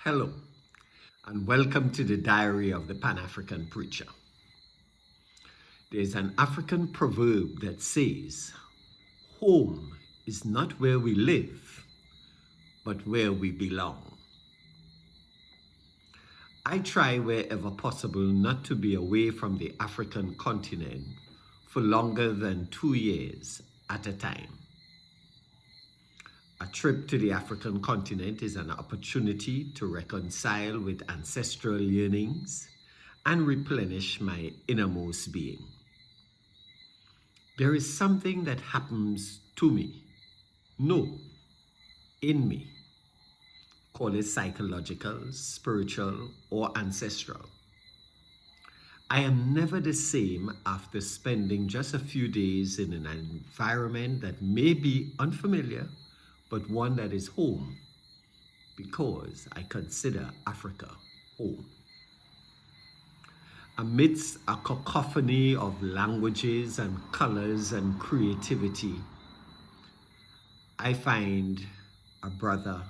Hello, and welcome to the Diary of the Pan-African Preacher. There's an African proverb that says, home is not where we live, but where we belong. I try wherever possible not to be away from the African continent for longer than 2 years at a time. A trip to the African continent is an opportunity to reconcile with ancestral yearnings and replenish my innermost being. There is something that happens to me, no, in me. Call it psychological, spiritual, or ancestral. I am never the same after spending just a few days in an environment that may be unfamiliar, but one that is home, because I consider Africa home. Amidst a cacophony of languages and colors and creativity, I find a brother,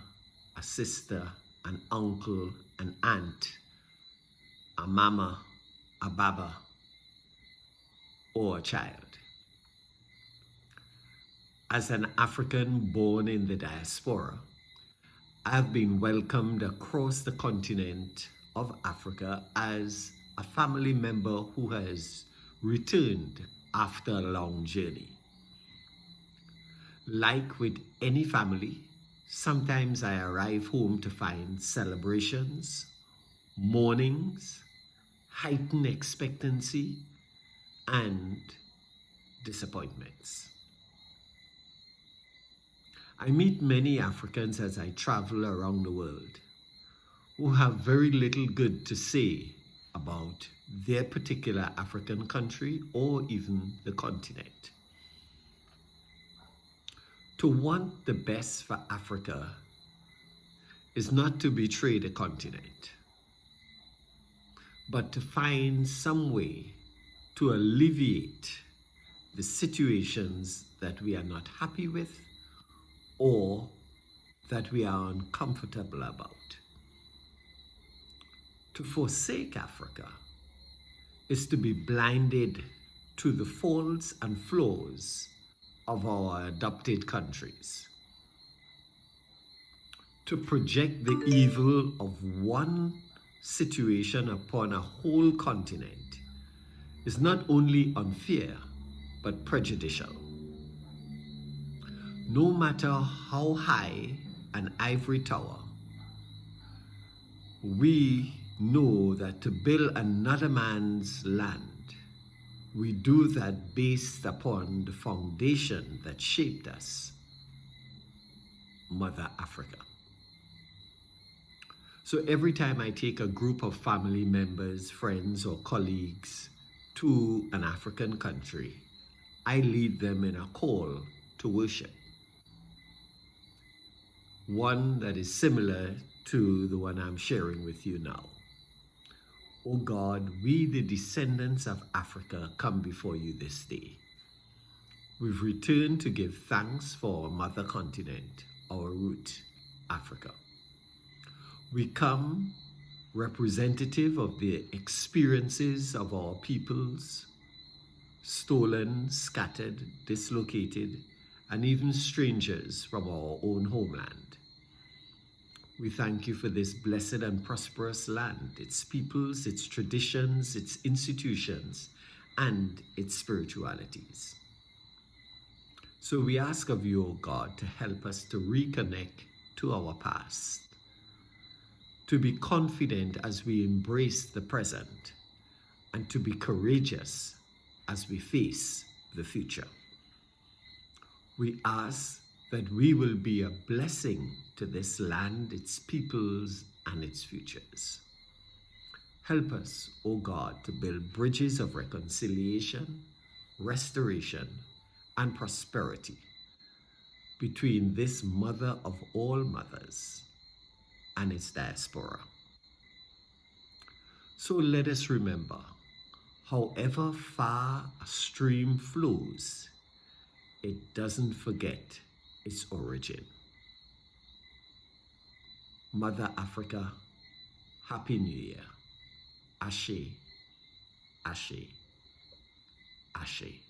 a sister, an uncle, an aunt, a mama, a baba, or a child. As an African born in the diaspora, I've been welcomed across the continent of Africa as a family member who has returned after a long journey. Like with any family, sometimes I arrive home to find celebrations, mournings, heightened expectancy, and disappointments. I meet many Africans as I travel around the world who have very little good to say about their particular African country or even the continent. To want the best for Africa is not to betray the continent, but to find some way to alleviate the situations that we are not happy with or that we are uncomfortable about. To forsake Africa is to be blinded to the faults and flaws of our adopted countries. To project the evil of one situation upon a whole continent is not only unfair, but prejudicial. No matter how high an ivory tower, we know that to build another man's land, we do that based upon the foundation that shaped us, Mother Africa. So every time I take a group of family members, friends, or colleagues to an African country, I lead them in a call to worship. One that is similar to the one I'm sharing with you now. O God, we the descendants of Africa come before you this day. We've returned to give thanks for our mother continent, our root, Africa. We come representative of the experiences of our peoples, stolen, scattered, dislocated, and even strangers from our own homeland. We thank you for this blessed and prosperous land, its peoples, its traditions, its institutions, and its spiritualities. So we ask of you, O God, to help us to reconnect to our past, to be confident as we embrace the present, and to be courageous as we face the future. We ask that we will be a blessing to this land, its peoples, and its futures. Help us, O God, to build bridges of reconciliation, restoration, and prosperity between this mother of all mothers and its diaspora. So let us remember, however far a stream flows, it doesn't forget its origin. Mother Africa, Happy New Year. Ashe, Ashe, Ashe.